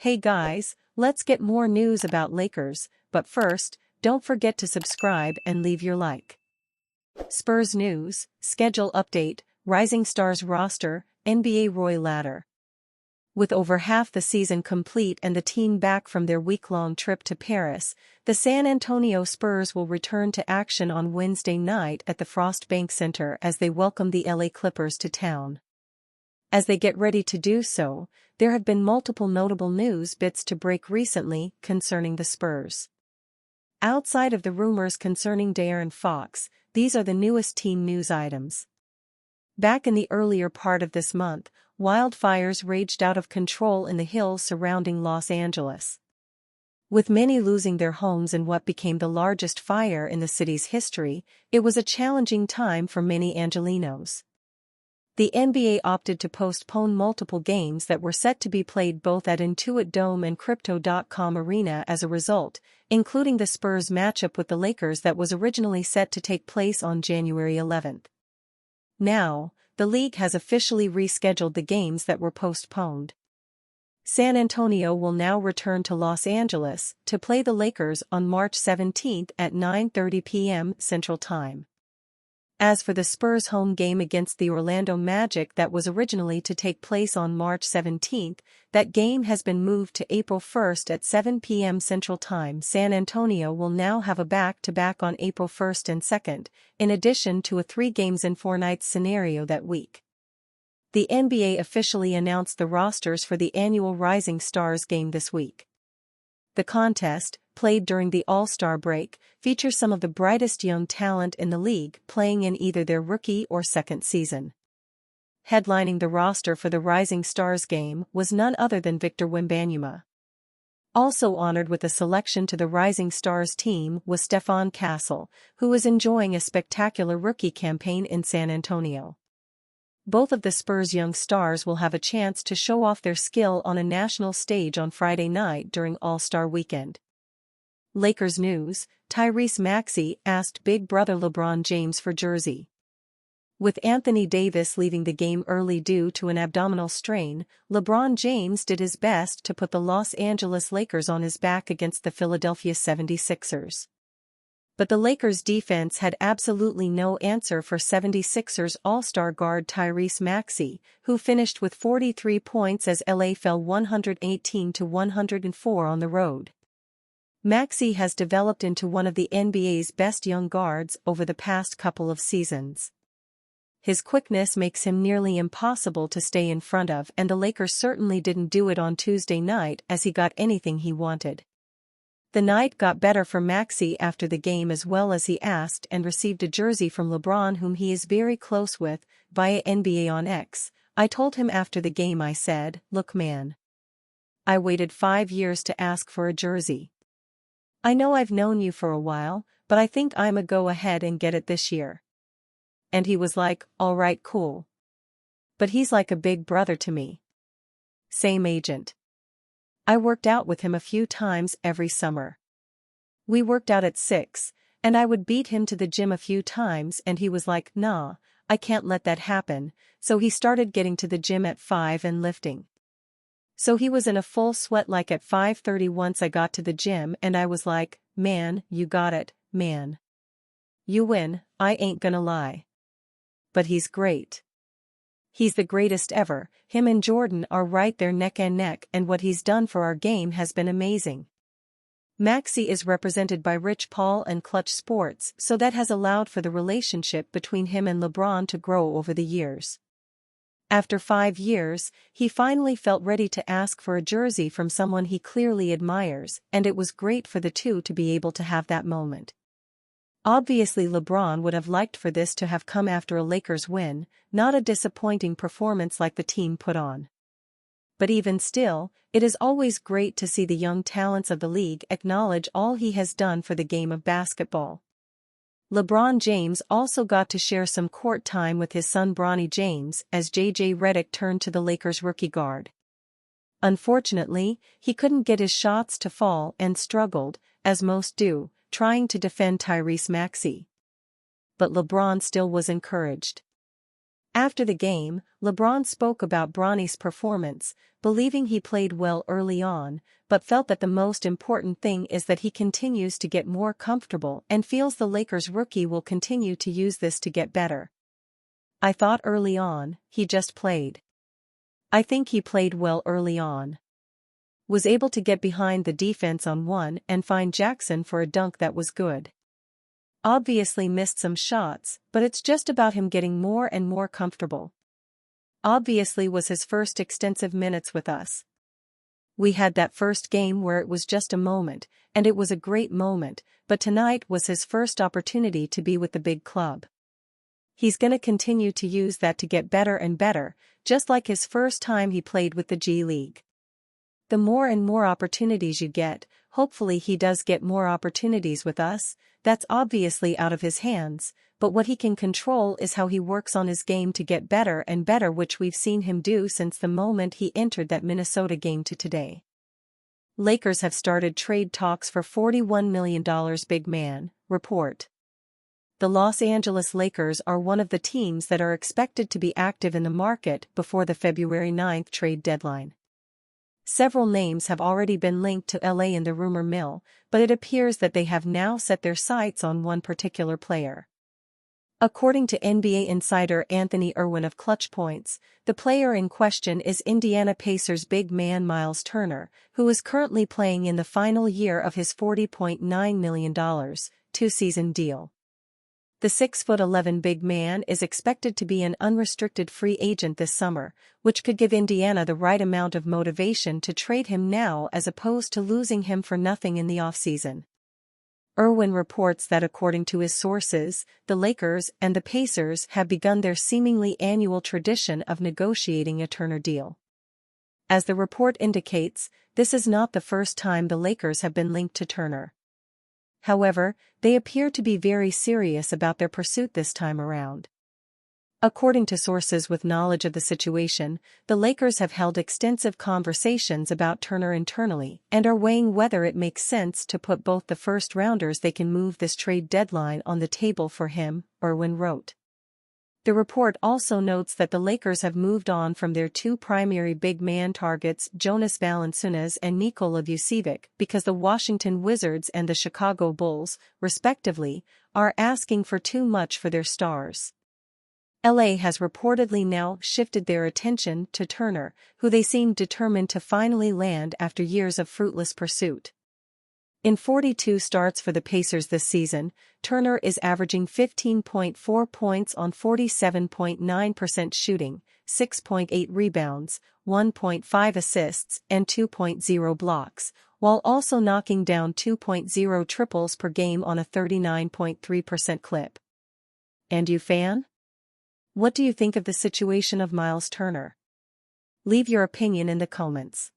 Hey guys, let's get more news about Lakers, but first, don't forget to subscribe and leave your like. Spurs news, schedule update, Rising Stars roster, NBA Roy ladder. With over half the season complete and the team back from their week-long trip to Paris, the San Antonio Spurs will return to action on Wednesday night at the Frost Bank Center as they welcome the LA Clippers to town. As they get ready to do so, there have been multiple notable news bits to break recently concerning the Spurs. Outside of the rumors concerning De'Aaron Fox, these are the newest team news items. Back in the earlier part of this month, wildfires raged out of control in the hills surrounding Los Angeles. With many losing their homes in what became the largest fire in the city's history, it was a challenging time for many Angelenos. The NBA opted to postpone multiple games that were set to be played both at Intuit Dome and Crypto.com Arena as a result, including the Spurs matchup with the Lakers that was originally set to take place on January 11th. Now, the league has officially rescheduled the games that were postponed. San Antonio will now return to Los Angeles to play the Lakers on March 17th at 9:30 p.m. Central Time. As for the Spurs home game against the Orlando Magic that was originally to take place on March 17th, that game has been moved to April 1st at 7 p.m. Central Time. San Antonio will now have a back-to-back on April 1st and 2nd, in addition to a 3-games-in-4 nights scenario that week. The NBA officially announced the rosters for the annual Rising Stars game this week. The contest, played during the All-Star break, features some of the brightest young talent in the league playing in either their rookie or second season. Headlining the roster for the Rising Stars game was none other than Victor Wembanyama. Also honored with a selection to the Rising Stars team was Stephon Castle, who is enjoying a spectacular rookie campaign in San Antonio. Both of the Spurs' young stars will have a chance to show off their skill on a national stage on Friday night during All-Star Weekend. Lakers news, Tyrese Maxey asked Big Brother LeBron James for jersey. With Anthony Davis leaving the game early due to an abdominal strain, LeBron James did his best to put the Los Angeles Lakers on his back against the Philadelphia 76ers. But the Lakers' defense had absolutely no answer for 76ers All-Star guard Tyrese Maxey, who finished with 43 points as LA fell 118-104 on the road. Maxey has developed into one of the NBA's best young guards over the past couple of seasons. His quickness makes him nearly impossible to stay in front of, and the Lakers certainly didn't do it on Tuesday night as he got anything he wanted. The night got better for Maxey after the game as well as he asked and received a jersey from LeBron, whom he is very close with, via NBA on X. I told him after the game, I said, "Look man. I waited 5 years to ask for a jersey. I know I've known you for a while, but I think I'ma go ahead and get it this year." And he was like, "Alright, cool. But he's like a big brother to me." Same agent. I worked out with him a few times every summer. We worked out at 6, and I would beat him to the gym a few times and he was like, "Nah, I can't let that happen," so he started getting to the gym at 5 and lifting. So he was in a full sweat like at 5:30 once I got to the gym and I was like, "Man, you got it, man. You win, I ain't gonna lie. But he's great. He's the greatest ever." Him and Jordan are right there neck and neck, and what he's done for our game has been amazing. Maxey is represented by Rich Paul and Clutch Sports, so that has allowed for the relationship between him and LeBron to grow over the years. After 5 years, he finally felt ready to ask for a jersey from someone he clearly admires, and it was great for the two to be able to have that moment. Obviously LeBron would have liked for this to have come after a Lakers win, not a disappointing performance like the team put on. But even still, it is always great to see the young talents of the league acknowledge all he has done for the game of basketball. LeBron James also got to share some court time with his son Bronny James as JJ Redick turned to the Lakers rookie guard. Unfortunately, he couldn't get his shots to fall and struggled, as most do, trying to defend Tyrese Maxey. But LeBron still was encouraged. After the game, LeBron spoke about Bronny's performance, believing he played well early on, but felt that the most important thing is that he continues to get more comfortable and feels the Lakers rookie will continue to use this to get better. I thought early on, he just played. I think he played well early on. Was able to get behind the defense on one and find Jackson for a dunk that was good. Obviously missed some shots, but it's just about him getting more and more comfortable. Obviously was his first extensive minutes with us. We had that first game where it was just a moment, and it was a great moment, but tonight was his first opportunity to be with the big club. He's gonna continue to use that to get better and better, just like his first time he played with the G League. The more and more opportunities you get, hopefully he does get more opportunities with us. That's obviously out of his hands, but what he can control is how he works on his game to get better and better, which we've seen him do since the moment he entered that Minnesota game to today. Lakers have started trade talks for $41 million big man, report. The Los Angeles Lakers are one of the teams that are expected to be active in the market before the February 9th trade deadline. Several names have already been linked to LA in the rumor mill, but it appears that they have now set their sights on one particular player. According to NBA insider Anthony Irwin of Clutch Points, the player in question is Indiana Pacers big man Myles Turner, who is currently playing in the final year of his $40.9 million, two-season deal. The 6'11" big man is expected to be an unrestricted free agent this summer, which could give Indiana the right amount of motivation to trade him now as opposed to losing him for nothing in the offseason. Irwin reports that according to his sources, the Lakers and the Pacers have begun their seemingly annual tradition of negotiating a Turner deal. As the report indicates, this is not the first time the Lakers have been linked to Turner. However, they appear to be very serious about their pursuit this time around. According to sources with knowledge of the situation, the Lakers have held extensive conversations about Turner internally and are weighing whether it makes sense to put both the first-rounders they can move this trade deadline on the table for him, Irwin wrote. The report also notes that the Lakers have moved on from their two primary big man targets Jonas Valanciunas and Nikola Vucevic because the Washington Wizards and the Chicago Bulls, respectively, are asking for too much for their stars. LA has reportedly now shifted their attention to Turner, who they seem determined to finally land after years of fruitless pursuit. In 42 starts for the Pacers this season, Turner is averaging 15.4 points on 47.9% shooting, 6.8 rebounds, 1.5 assists, and 2.0 blocks, while also knocking down 2.0 triples per game on a 39.3% clip. And you fan? What do you think of the situation of Myles Turner? Leave your opinion in the comments.